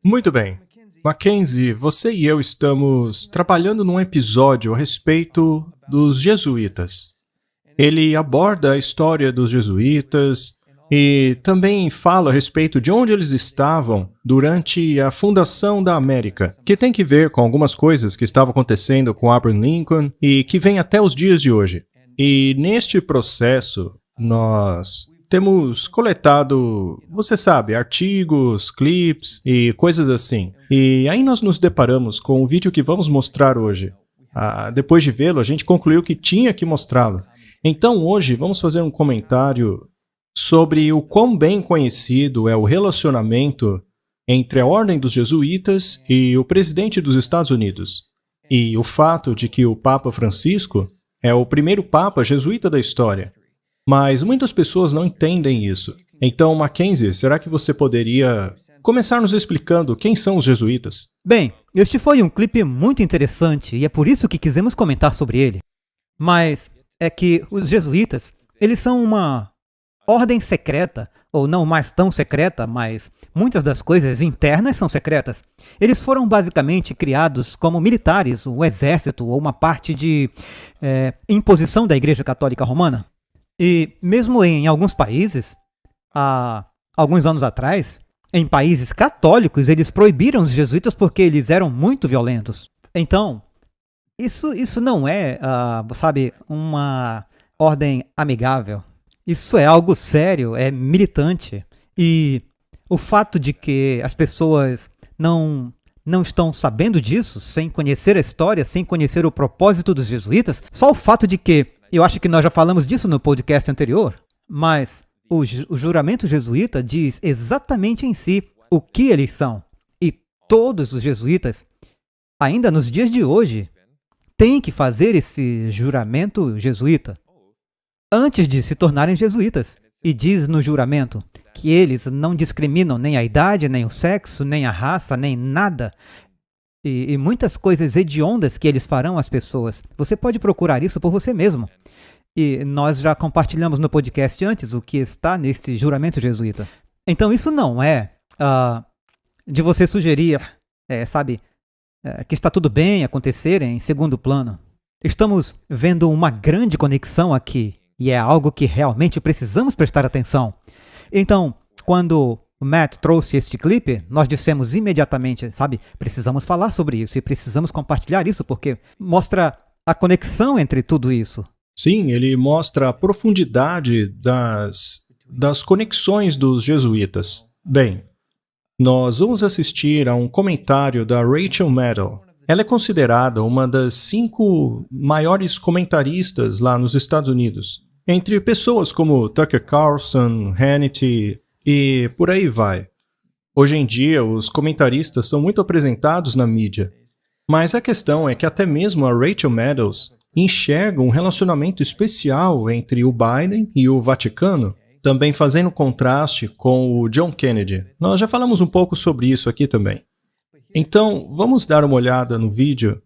Muito bem. Mackenzie, você e eu estamos trabalhando num episódio a respeito dos jesuítas. Ele aborda a história dos jesuítas e também fala a respeito de onde eles estavam durante a fundação da América, que tem que ver com algumas coisas que estavam acontecendo com Abraham Lincoln e que vem até os dias de hoje. E neste processo, nós temos coletado, você sabe, artigos, clips e coisas assim. E aí nós nos deparamos com o vídeo que vamos mostrar hoje. Depois de vê-lo, a gente concluiu que tinha que mostrá-lo. Então hoje vamos fazer um comentário sobre o quão bem conhecido é o relacionamento entre a Ordem dos Jesuítas e o presidente dos Estados Unidos. E o fato de que o Papa Francisco é o primeiro Papa jesuíta da história. Mas muitas pessoas não entendem isso. Então, Mackenzie, será que você poderia começar nos explicando quem são os jesuítas? Bem, este foi um clipe muito interessante e é por isso que quisemos comentar sobre ele. Mas é que os jesuítas, eles são uma ordem secreta, ou não mais tão secreta, mas muitas das coisas internas são secretas. Eles foram basicamente criados como militares, um exército ou uma parte de imposição da Igreja Católica Romana. E mesmo em alguns países, há alguns anos atrás, em países católicos, eles proibiram os jesuítas porque eles eram muito violentos. Então, isso não é, sabe, uma ordem amigável. Isso é algo sério, é militante. E o fato de que as pessoas não estão sabendo disso, sem conhecer a história, sem conhecer o propósito dos jesuítas, só o fato de que, eu acho que nós já falamos disso no podcast anterior, mas o juramento jesuíta diz exatamente em si o que eles são. E todos os jesuítas, ainda nos dias de hoje, têm que fazer esse juramento jesuíta antes de se tornarem jesuítas. E diz no juramento que eles não discriminam nem a idade, nem o sexo, nem a raça, nem nada. E muitas coisas hediondas que eles farão às pessoas. Você pode procurar isso por você mesmo. E nós já compartilhamos no podcast antes o que está nesse juramento jesuíta. Então isso não é de você sugerir, que está tudo bem acontecer em segundo plano. Estamos vendo uma grande conexão aqui. E é algo que realmente precisamos prestar atenção. Então, quando o Matt trouxe este clipe, nós dissemos imediatamente, precisamos falar sobre isso e precisamos compartilhar isso, porque mostra a conexão entre tudo isso. Sim, ele mostra a profundidade das conexões dos jesuítas. Bem, nós vamos assistir a um comentário da Rachel Maddow. Ela é considerada uma das 5 maiores comentaristas lá nos Estados Unidos. Entre pessoas como Tucker Carlson, Hannity e por aí vai. Hoje em dia, os comentaristas são muito apresentados na mídia. Mas a questão é que até mesmo a Rachel Maddow enxerga um relacionamento especial entre o Biden e o Vaticano, também fazendo contraste com o John Kennedy. Nós já falamos um pouco sobre isso aqui também. Então, vamos dar uma olhada no vídeo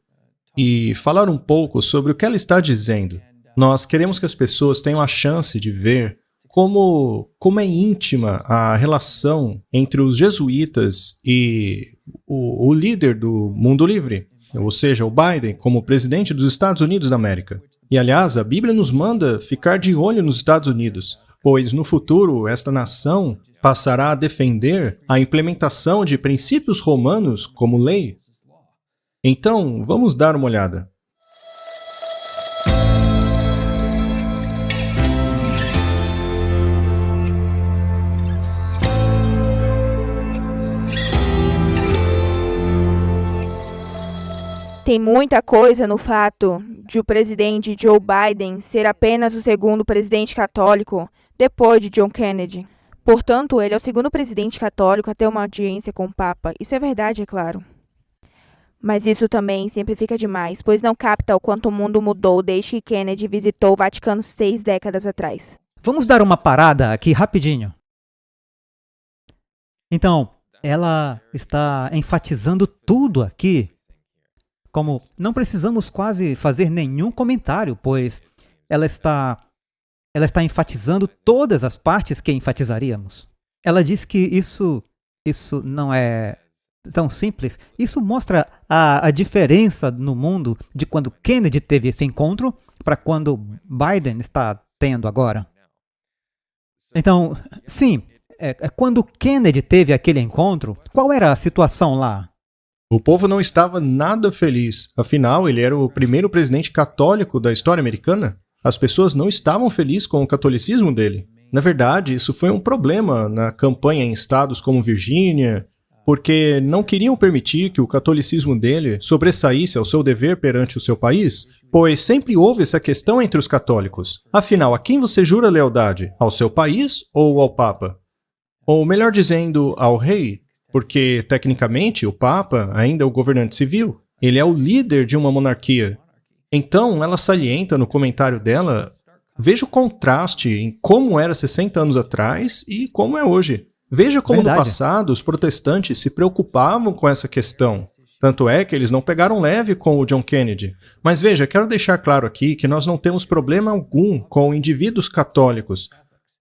e falar um pouco sobre o que ela está dizendo. Nós queremos que as pessoas tenham a chance de ver como é íntima a relação entre os jesuítas e o líder do mundo livre, ou seja, o Biden, como presidente dos Estados Unidos da América. E, aliás, a Bíblia nos manda ficar de olho nos Estados Unidos, pois no futuro esta nação passará a defender a implementação de princípios romanos como lei. Então, vamos dar uma olhada. Tem muita coisa no fato de o presidente Joe Biden ser apenas o segundo presidente católico depois de John Kennedy. Portanto, ele é o segundo presidente católico a ter uma audiência com o Papa. Isso é verdade, é claro. Mas isso também simplifica demais, pois não capta o quanto o mundo mudou desde que Kennedy visitou o Vaticano 6 décadas atrás. Vamos dar uma parada aqui rapidinho. Então, ela está enfatizando tudo aqui. Como não precisamos quase fazer nenhum comentário, pois ela está enfatizando todas as partes que enfatizaríamos. Ela diz que isso não é tão simples, isso mostra a diferença no mundo de quando Kennedy teve esse encontro para quando Biden está tendo agora. Então, sim, quando Kennedy teve aquele encontro, qual era a situação lá? O povo não estava nada feliz. Afinal, ele era o primeiro presidente católico da história americana. As pessoas não estavam felizes com o catolicismo dele. Na verdade, isso foi um problema na campanha em estados como Virgínia, porque não queriam permitir que o catolicismo dele sobressaísse ao seu dever perante o seu país, pois sempre houve essa questão entre os católicos. Afinal, a quem você jura lealdade? Ao seu país ou ao Papa? Ou melhor dizendo, ao rei? Porque, tecnicamente, o Papa ainda é o governante civil. Ele é o líder de uma monarquia. Então, ela salienta no comentário dela, veja o contraste em como era 60 anos atrás e como é hoje. Veja como no passado os protestantes se preocupavam com essa questão. Tanto é que eles não pegaram leve com o John Kennedy. Mas veja, quero deixar claro aqui que nós não temos problema algum com indivíduos católicos.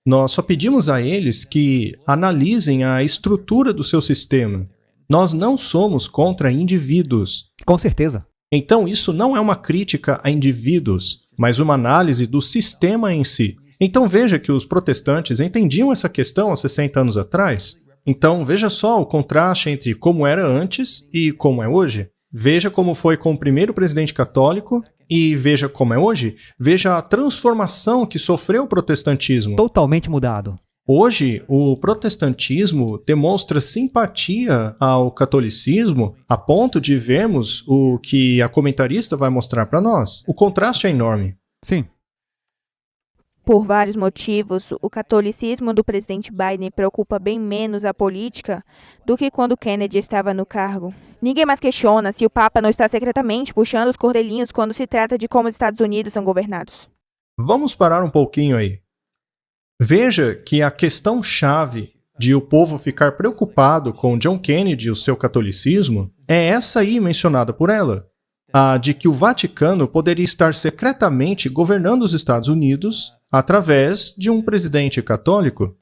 Nós só pedimos a eles que analisem a estrutura do seu sistema. Nós não somos contra indivíduos. Com certeza. Então isso não é uma crítica a indivíduos, mas uma análise do sistema em si. Então veja que os protestantes entendiam essa questão há 60 anos atrás. Então veja só o contraste entre como era antes e como é hoje. Veja como foi com o primeiro presidente católico e veja como é hoje. Veja a transformação que sofreu o protestantismo. Totalmente mudado. Hoje, o protestantismo demonstra simpatia ao catolicismo a ponto de vermos o que a comentarista vai mostrar para nós. O contraste é enorme. Sim. Por vários motivos, o catolicismo do presidente Biden preocupa bem menos a política do que quando Kennedy estava no cargo. Ninguém mais questiona se o Papa não está secretamente puxando os cordelinhos quando se trata de como os Estados Unidos são governados. Vamos parar um pouquinho aí. Veja que a questão-chave de o povo ficar preocupado com John Kennedy e o seu catolicismo é essa aí mencionada por ela. A de que o Vaticano poderia estar secretamente governando os Estados Unidos através de um presidente católico.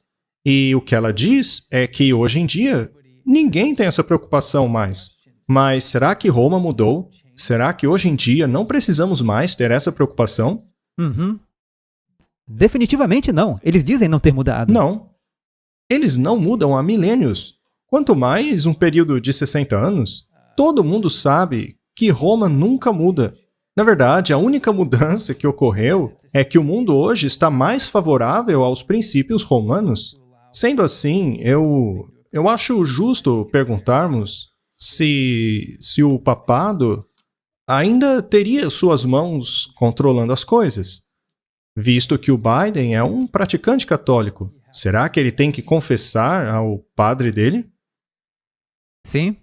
E o que ela diz é que hoje em dia ninguém tem essa preocupação mais. Mas será que Roma mudou? Será que hoje em dia não precisamos mais ter essa preocupação? Definitivamente não. Eles dizem não ter mudado. Não. Eles não mudam há milênios. Quanto mais um período de 60 anos. Todo mundo sabe que Roma nunca muda. Na verdade, a única mudança que ocorreu é que o mundo hoje está mais favorável aos princípios romanos. Sendo assim, eu acho justo perguntarmos se o papado ainda teria suas mãos controlando as coisas. Visto que o Biden é um praticante católico, será que ele tem que confessar ao padre dele? Sim.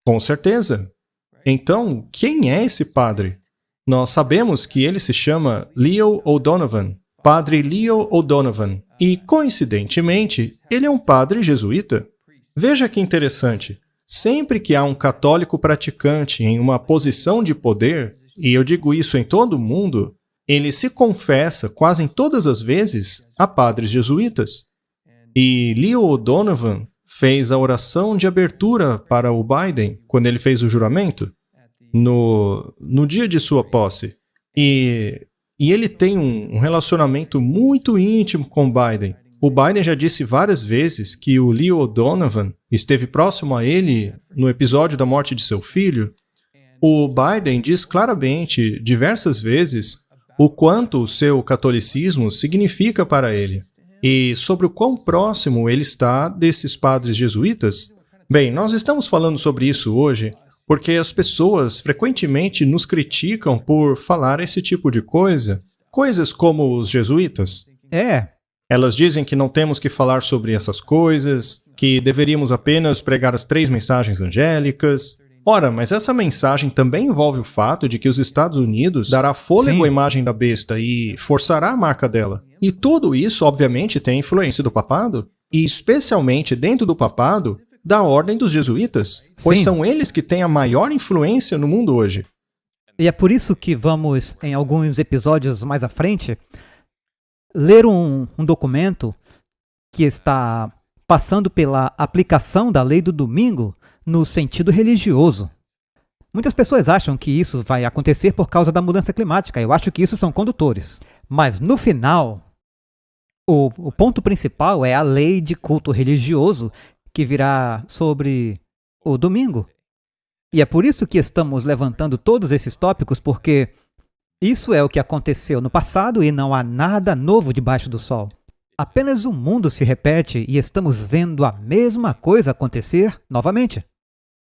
Com certeza. Então, quem é esse padre? Nós sabemos que ele se chama Leo O'Donovan, Padre Leo O'Donovan, e, coincidentemente, ele é um padre jesuíta. Veja que interessante. Sempre que há um católico praticante em uma posição de poder, e eu digo isso em todo o mundo, ele se confessa quase em todas as vezes a padres jesuítas. E Leo O'Donovan fez a oração de abertura para o Biden quando ele fez o juramento, no dia de sua posse. E ele tem um relacionamento muito íntimo com o Biden. O Biden já disse várias vezes que o Leo O'Donovan esteve próximo a ele no episódio da morte de seu filho. O Biden diz claramente, diversas vezes, o quanto o seu catolicismo significa para ele. E sobre o quão próximo ele está desses padres jesuítas? Bem, nós estamos falando sobre isso hoje porque as pessoas frequentemente nos criticam por falar esse tipo de coisa. Coisas como os jesuítas. Elas dizem que não temos que falar sobre essas coisas, que deveríamos apenas pregar as 3 mensagens angélicas. Ora, mas essa mensagem também envolve o fato de que os Estados Unidos dará fôlego à imagem da besta e forçará a marca dela. E tudo isso, obviamente, tem influência do papado, e especialmente dentro do papado, da ordem dos jesuítas, pois são eles que têm a maior influência no mundo hoje. E é por isso que vamos, em alguns episódios mais à frente, ler um documento que está passando pela aplicação da lei do domingo no sentido religioso. Muitas pessoas acham que isso vai acontecer por causa da mudança climática. Eu acho que isso são condutores. Mas no final, o ponto principal é a lei de culto religioso que virá sobre o domingo. E é por isso que estamos levantando todos esses tópicos, porque isso é o que aconteceu no passado e não há nada novo debaixo do sol. Apenas o mundo se repete e estamos vendo a mesma coisa acontecer novamente.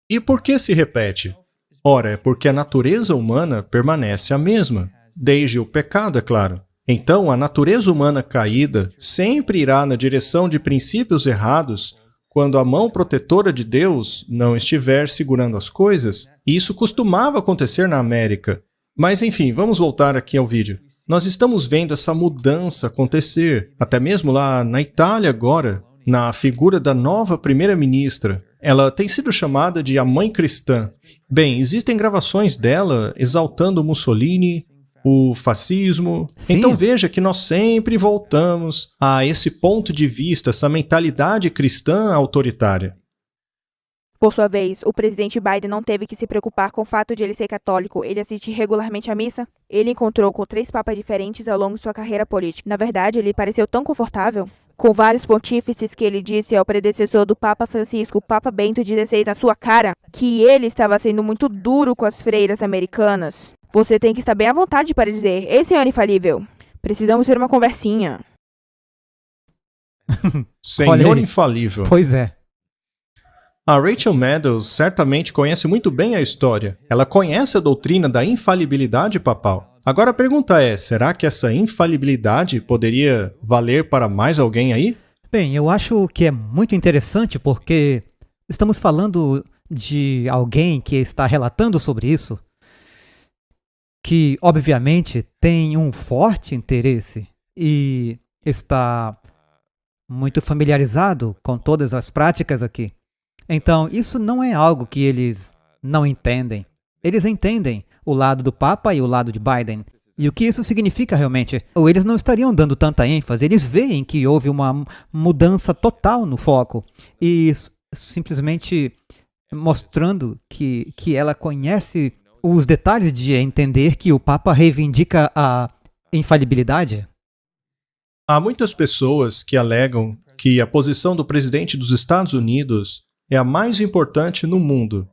E por que se repete? Ora, é porque a natureza humana permanece a mesma, desde o pecado, é claro. Então, a natureza humana caída sempre irá na direção de princípios errados quando a mão protetora de Deus não estiver segurando as coisas. E isso costumava acontecer na América. Mas, enfim, vamos voltar aqui ao vídeo. Nós estamos vendo essa mudança acontecer, até mesmo lá na Itália agora, na figura da nova primeira-ministra. Ela tem sido chamada de a mãe cristã. Bem, existem gravações dela exaltando Mussolini, o fascismo. Sim. Então veja que nós sempre voltamos a esse ponto de vista, essa mentalidade cristã autoritária. Por sua vez, o presidente Biden não teve que se preocupar com o fato de ele ser católico. Ele assiste regularmente à missa. Ele encontrou com 3 papas diferentes ao longo de sua carreira política. Na verdade, ele pareceu tão confortável com vários pontífices que ele disse ao predecessor do Papa Francisco, o Papa Bento XVI, na sua cara, que ele estava sendo muito duro com as freiras americanas. Você tem que estar bem à vontade para dizer: "Ei, senhor infalível, precisamos ter uma conversinha." Senhor infalível. Pois é. A Rachel Maddow certamente conhece muito bem a história. Ela conhece a doutrina da infalibilidade papal. Agora a pergunta é, será que essa infalibilidade poderia valer para mais alguém aí? Bem, eu acho que é muito interessante porque estamos falando de alguém que está relatando sobre isso, que obviamente tem um forte interesse e está muito familiarizado com todas as práticas aqui. Então, isso não é algo que eles não entendem. Eles entendem o lado do Papa e o lado de Biden. E o que isso significa realmente? Ou eles não estariam dando tanta ênfase, eles veem que houve uma mudança total no foco. E simplesmente mostrando que ela conhece os detalhes de entender que o Papa reivindica a infalibilidade. Há muitas pessoas que alegam que a posição do presidente dos Estados Unidos é a mais importante no mundo.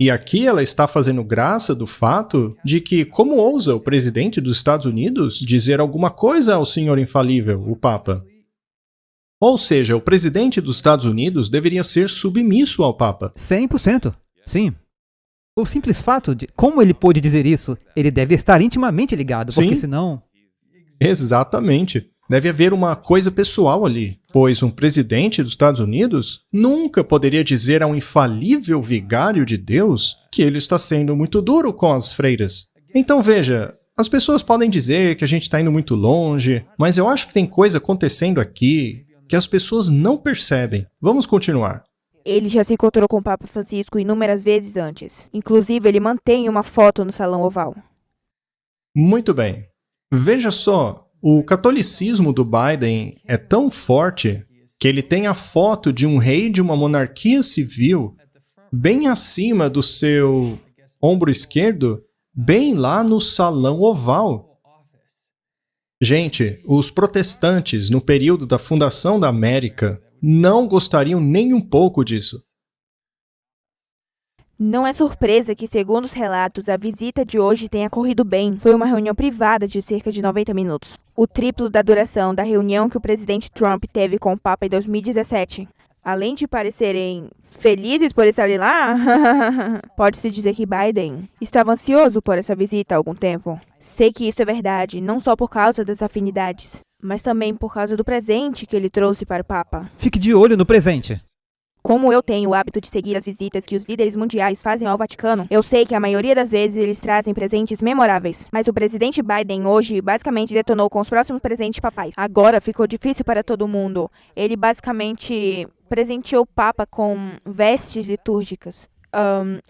E aqui ela está fazendo graça do fato de que como ousa o presidente dos Estados Unidos dizer alguma coisa ao senhor infalível, o Papa? Ou seja, o presidente dos Estados Unidos deveria ser submisso ao Papa. 100%, sim. O simples fato de como ele pôde dizer isso, ele deve estar intimamente ligado, porque Sim. senão... Exatamente. Deve haver uma coisa pessoal ali, pois um presidente dos Estados Unidos nunca poderia dizer a um infalível vigário de Deus que ele está sendo muito duro com as freiras. Então veja, as pessoas podem dizer que a gente está indo muito longe, mas eu acho que tem coisa acontecendo aqui que as pessoas não percebem. Vamos continuar. Ele já se encontrou com o Papa Francisco inúmeras vezes antes. Inclusive, ele mantém uma foto no Salão Oval. Muito bem. Veja só. O catolicismo do Biden é tão forte que ele tem a foto de um rei de uma monarquia civil bem acima do seu ombro esquerdo, bem lá no Salão Oval. Gente, os protestantes, no período da fundação da América, não gostariam nem um pouco disso. Não é surpresa que, segundo os relatos, a visita de hoje tenha corrido bem. Foi uma reunião privada de cerca de 90 minutos. O triplo da duração da reunião que o presidente Trump teve com o Papa em 2017. Além de parecerem felizes por estarem lá, pode-se dizer que Biden estava ansioso por essa visita há algum tempo. Sei que isso é verdade, não só por causa das afinidades, mas também por causa do presente que ele trouxe para o Papa. Fique de olho no presente. Como eu tenho o hábito de seguir as visitas que os líderes mundiais fazem ao Vaticano, eu sei que a maioria das vezes eles trazem presentes memoráveis. Mas o presidente Biden hoje basicamente detonou com os próximos presentes papais. Agora ficou difícil para todo mundo. Ele basicamente presenteou o Papa com vestes litúrgicas.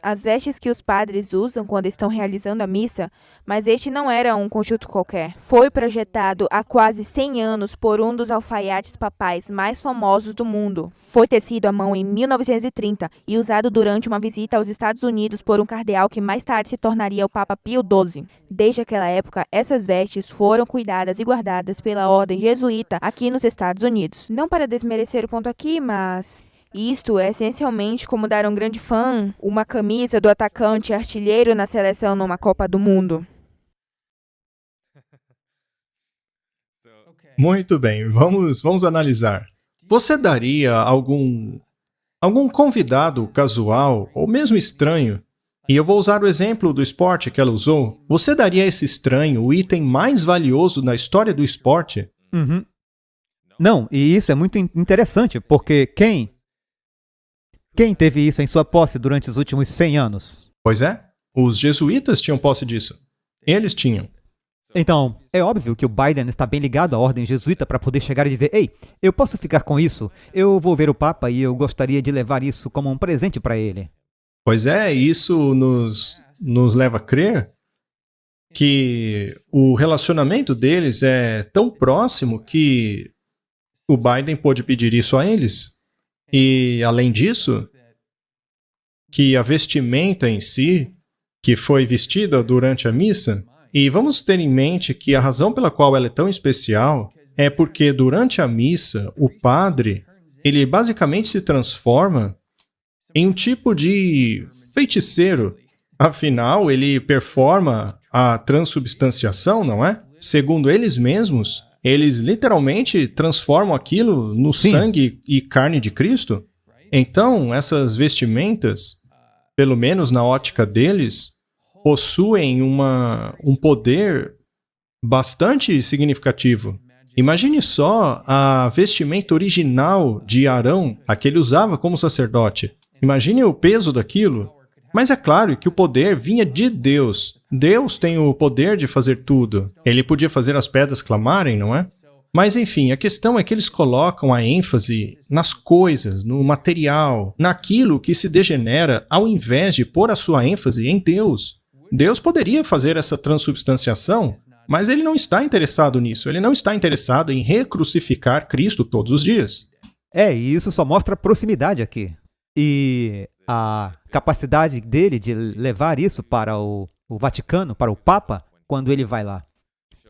as vestes que os padres usam quando estão realizando a missa, mas este não era um conjunto qualquer. Foi projetado há quase 100 anos por um dos alfaiates papais mais famosos do mundo. Foi tecido à mão em 1930 e usado durante uma visita aos Estados Unidos por um cardeal que mais tarde se tornaria o Papa Pio XII. Desde aquela época, essas vestes foram cuidadas e guardadas pela ordem jesuíta aqui nos Estados Unidos. Não para desmerecer o ponto aqui, mas isto é essencialmente como dar a um grande fã uma camisa do atacante artilheiro na seleção numa Copa do Mundo. Muito bem, vamos analisar. Você daria algum convidado casual ou mesmo estranho, e eu vou usar o exemplo do esporte que ela usou, você daria a esse estranho o item mais valioso na história do esporte? Não, e isso é muito interessante, porque quem teve isso em sua posse durante os últimos 100 anos? Pois é, os jesuítas tinham posse disso. Eles tinham. Então, é óbvio que o Biden está bem ligado à ordem jesuíta para poder chegar e dizer: ei, eu posso ficar com isso? Eu vou ver o Papa e eu gostaria de levar isso como um presente para ele. Pois é, isso nos leva a crer que o relacionamento deles é tão próximo que o Biden pôde pedir isso a eles. E, além disso, que a vestimenta em si, que foi vestida durante a missa, e vamos ter em mente que a razão pela qual ela é tão especial é porque durante a missa, o padre, ele basicamente se transforma em um tipo de feiticeiro. Afinal, ele performa a transubstanciação, não é? Segundo eles mesmos, eles literalmente transformam aquilo no sangue e carne de Cristo. Então, essas vestimentas, pelo menos na ótica deles, possuem um poder bastante significativo. Imagine só a vestimenta original de Arão, a que ele usava como sacerdote. Imagine o peso daquilo. Mas é claro que o poder vinha de Deus. Deus tem o poder de fazer tudo. Ele podia fazer as pedras clamarem, não é? Mas enfim, a questão é que eles colocam a ênfase nas coisas, no material, naquilo que se degenera, ao invés de pôr a sua ênfase em Deus. Deus poderia fazer essa transubstanciação, mas ele não está interessado nisso. Ele não está interessado em recrucificar Cristo todos os dias. E isso só mostra a proximidade aqui. E a capacidade dele de levar isso para o Vaticano, para o Papa, quando ele vai lá.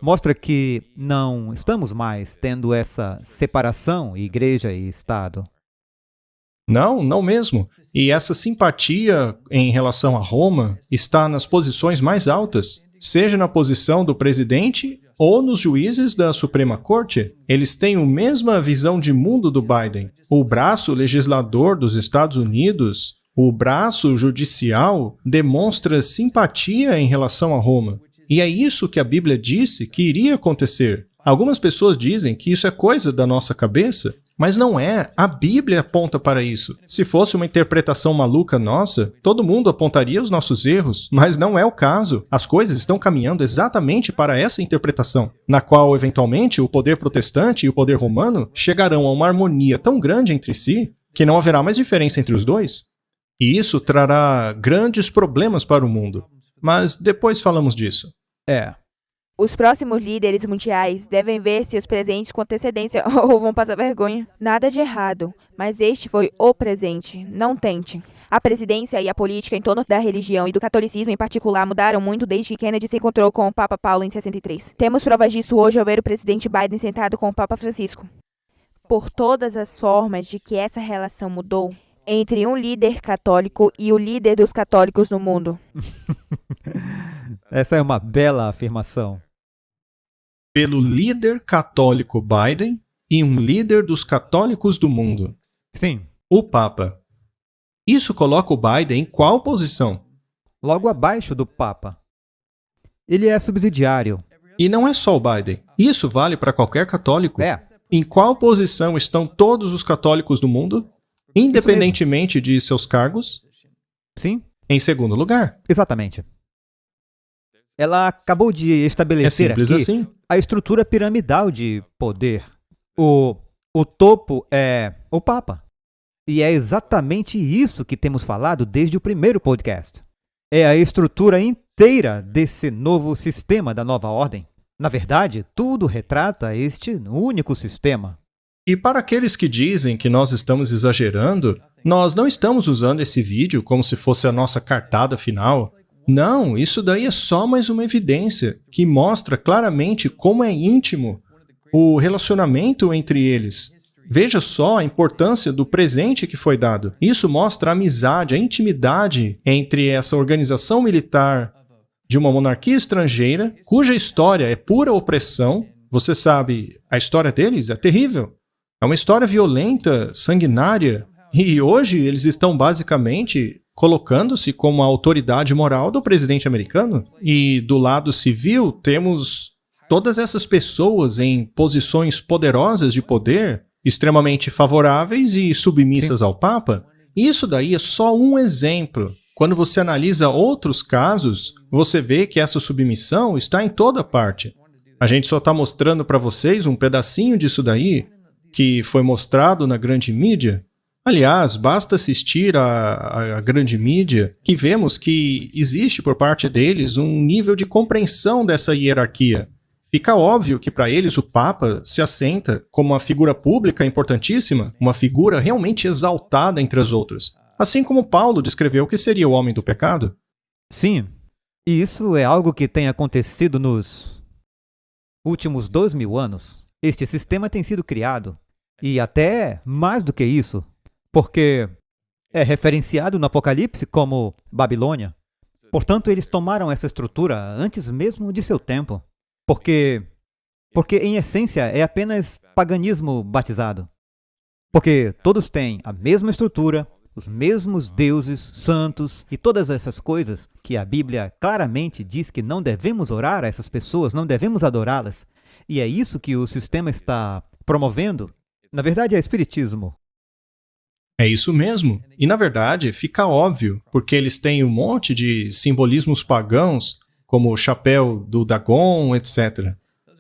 Mostra que não estamos mais tendo essa separação, igreja e Estado. Não mesmo. E essa simpatia em relação a Roma está nas posições mais altas, seja na posição do presidente ou nos juízes da Suprema Corte. Eles têm a mesma visão de mundo do Biden. O braço legislador dos Estados Unidos, o braço judicial, demonstra simpatia em relação a Roma. E é isso que a Bíblia disse que iria acontecer. Algumas pessoas dizem que isso é coisa da nossa cabeça, mas não é. A Bíblia aponta para isso. Se fosse uma interpretação maluca nossa, todo mundo apontaria os nossos erros, mas não é o caso. As coisas estão caminhando exatamente para essa interpretação, na qual, eventualmente, o poder protestante e o poder romano chegarão a uma harmonia tão grande entre si que não haverá mais diferença entre os dois. E isso trará grandes problemas para o mundo. Mas depois falamos disso. Os próximos líderes mundiais devem ver seus presentes com antecedência ou vão passar vergonha. Nada de errado, mas este foi o presente. Não tente. A presidência e a política em torno da religião e do catolicismo em particular mudaram muito desde que Kennedy se encontrou com o Papa Paulo em 63. Temos provas disso hoje ao ver o presidente Biden sentado com o Papa Francisco. Por todas as formas de que essa relação mudou entre um líder católico e o líder dos católicos no mundo. Essa é uma bela afirmação. Pelo líder católico Biden e um líder dos católicos do mundo. Sim. O Papa. Isso coloca o Biden em qual posição? Logo abaixo do Papa. Ele é subsidiário. E não é só o Biden. Isso vale para qualquer católico. Em qual posição estão todos os católicos do mundo? Independentemente de seus cargos? Sim. Em segundo lugar. Exatamente. Ela acabou de estabelecer aqui assim. A estrutura piramidal de poder. O topo é o Papa. E é exatamente isso que temos falado desde o primeiro podcast. É a estrutura inteira desse novo sistema da nova ordem. Na verdade, tudo retrata este único sistema. E para aqueles que dizem que nós estamos exagerando, nós não estamos usando esse vídeo como se fosse a nossa cartada final. Não, isso daí é só mais uma evidência que mostra claramente como é íntimo o relacionamento entre eles. Veja só a importância do presente que foi dado. Isso mostra a amizade, a intimidade entre essa organização militar de uma monarquia estrangeira, cuja história é pura opressão. Você sabe, a história deles é terrível. É uma história violenta, sanguinária. E hoje eles estão basicamente colocando-se como a autoridade moral do presidente americano. E do lado civil temos todas essas pessoas em posições poderosas de poder, extremamente favoráveis e submissas ao Papa. Isso daí é só um exemplo. Quando você analisa outros casos, você vê que essa submissão está em toda parte. A gente só está mostrando para vocês um pedacinho disso daí, que foi mostrado na grande mídia. Aliás, basta assistir à grande mídia que vemos que existe por parte deles um nível de compreensão dessa hierarquia. Fica óbvio que para eles o Papa se assenta como uma figura pública importantíssima, uma figura realmente exaltada entre as outras. Assim como Paulo descreveu que seria o homem do pecado. Sim, e isso é algo que tem acontecido nos últimos 2000 anos. Este sistema tem sido criado, e até mais do que isso, porque é referenciado no Apocalipse como Babilônia. Portanto, eles tomaram essa estrutura antes mesmo de seu tempo. Porque em essência é apenas paganismo batizado. Porque todos têm a mesma estrutura, os mesmos deuses, santos e todas essas coisas que a Bíblia claramente diz que não devemos orar a essas pessoas, não devemos adorá-las. E é isso que o sistema está promovendo. Na verdade, é espiritismo. É isso mesmo. E, na verdade, fica óbvio, porque eles têm um monte de simbolismos pagãos, como o chapéu do Dagon, etc.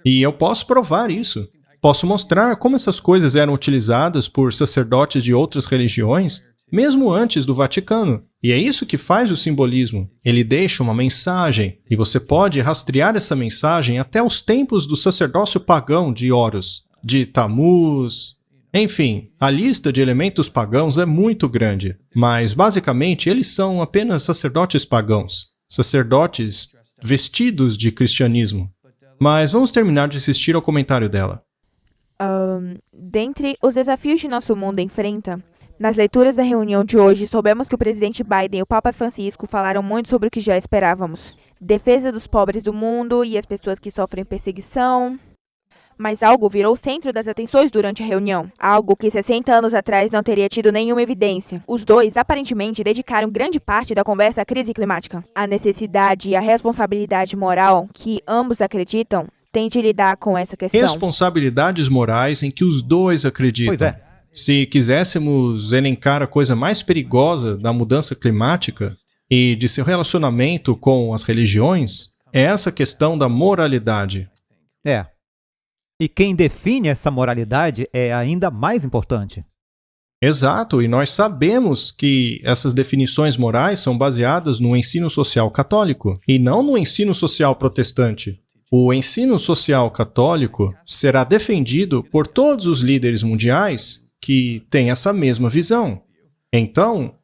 E eu posso provar isso. Posso mostrar como essas coisas eram utilizadas por sacerdotes de outras religiões, mesmo antes do Vaticano. E é isso que faz o simbolismo. Ele deixa uma mensagem, e você pode rastrear essa mensagem até os tempos do sacerdócio pagão de Horus, de Tammuz. Enfim, a lista de elementos pagãos é muito grande, mas basicamente eles são apenas sacerdotes pagãos, sacerdotes vestidos de cristianismo. Mas vamos terminar de assistir ao comentário dela. Dentre os desafios que nosso mundo enfrenta, nas leituras da reunião de hoje, soubemos que o presidente Biden e o Papa Francisco falaram muito sobre o que já esperávamos. Defesa dos pobres do mundo e as pessoas que sofrem perseguição. Mas algo virou o centro das atenções durante a reunião. Algo que 60 anos atrás não teria tido nenhuma evidência. Os dois, aparentemente, dedicaram grande parte da conversa à crise climática. A necessidade e a responsabilidade moral que ambos acreditam têm de lidar com essa questão. Responsabilidades morais em que os dois acreditam. Pois é. Se quiséssemos elencar a coisa mais perigosa da mudança climática e de seu relacionamento com as religiões, é essa questão da moralidade. É. E quem define essa moralidade é ainda mais importante. Exato, e nós sabemos que essas definições morais são baseadas no ensino social católico e não no ensino social protestante. O ensino social católico será defendido por todos os líderes mundiais que têm essa mesma visão. Então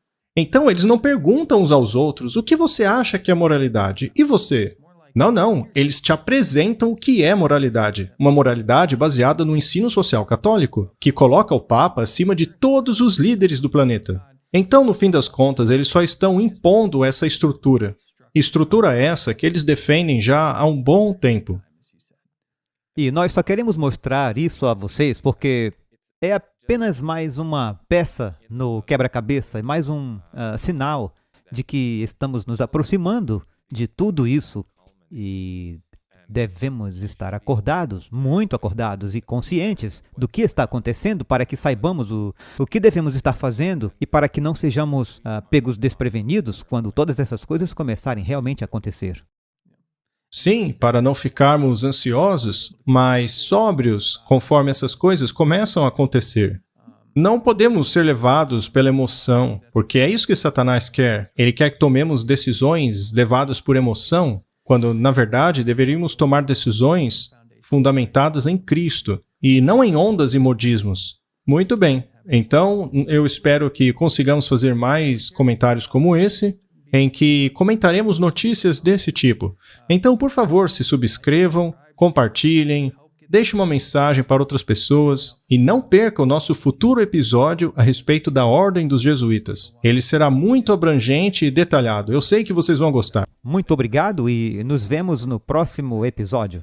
eles não perguntam uns aos outros o que você acha que é moralidade. E você? Não, eles te apresentam o que é moralidade. Uma moralidade baseada no ensino social católico, que coloca o Papa acima de todos os líderes do planeta. Então, no fim das contas, eles só estão impondo essa estrutura. Estrutura essa que eles defendem já há um bom tempo. E nós só queremos mostrar isso a vocês porque é apenas mais uma peça no quebra-cabeça, mais um sinal de que estamos nos aproximando de tudo isso. E devemos estar acordados, muito acordados e conscientes do que está acontecendo para que saibamos o que devemos estar fazendo e para que não sejamos pegos desprevenidos quando todas essas coisas começarem realmente a acontecer. Sim, para não ficarmos ansiosos, mas sóbrios conforme essas coisas começam a acontecer. Não podemos ser levados pela emoção, porque é isso que Satanás quer. Ele quer que tomemos decisões levadas por emoção, quando, na verdade, deveríamos tomar decisões fundamentadas em Cristo e não em ondas e modismos. Muito bem. Então, eu espero que consigamos fazer mais comentários como esse, em que comentaremos notícias desse tipo. Então, por favor, se subscrevam, compartilhem, deixe uma mensagem para outras pessoas e não perca o nosso futuro episódio a respeito da Ordem dos Jesuítas. Ele será muito abrangente e detalhado. Eu sei que vocês vão gostar. Muito obrigado e nos vemos no próximo episódio.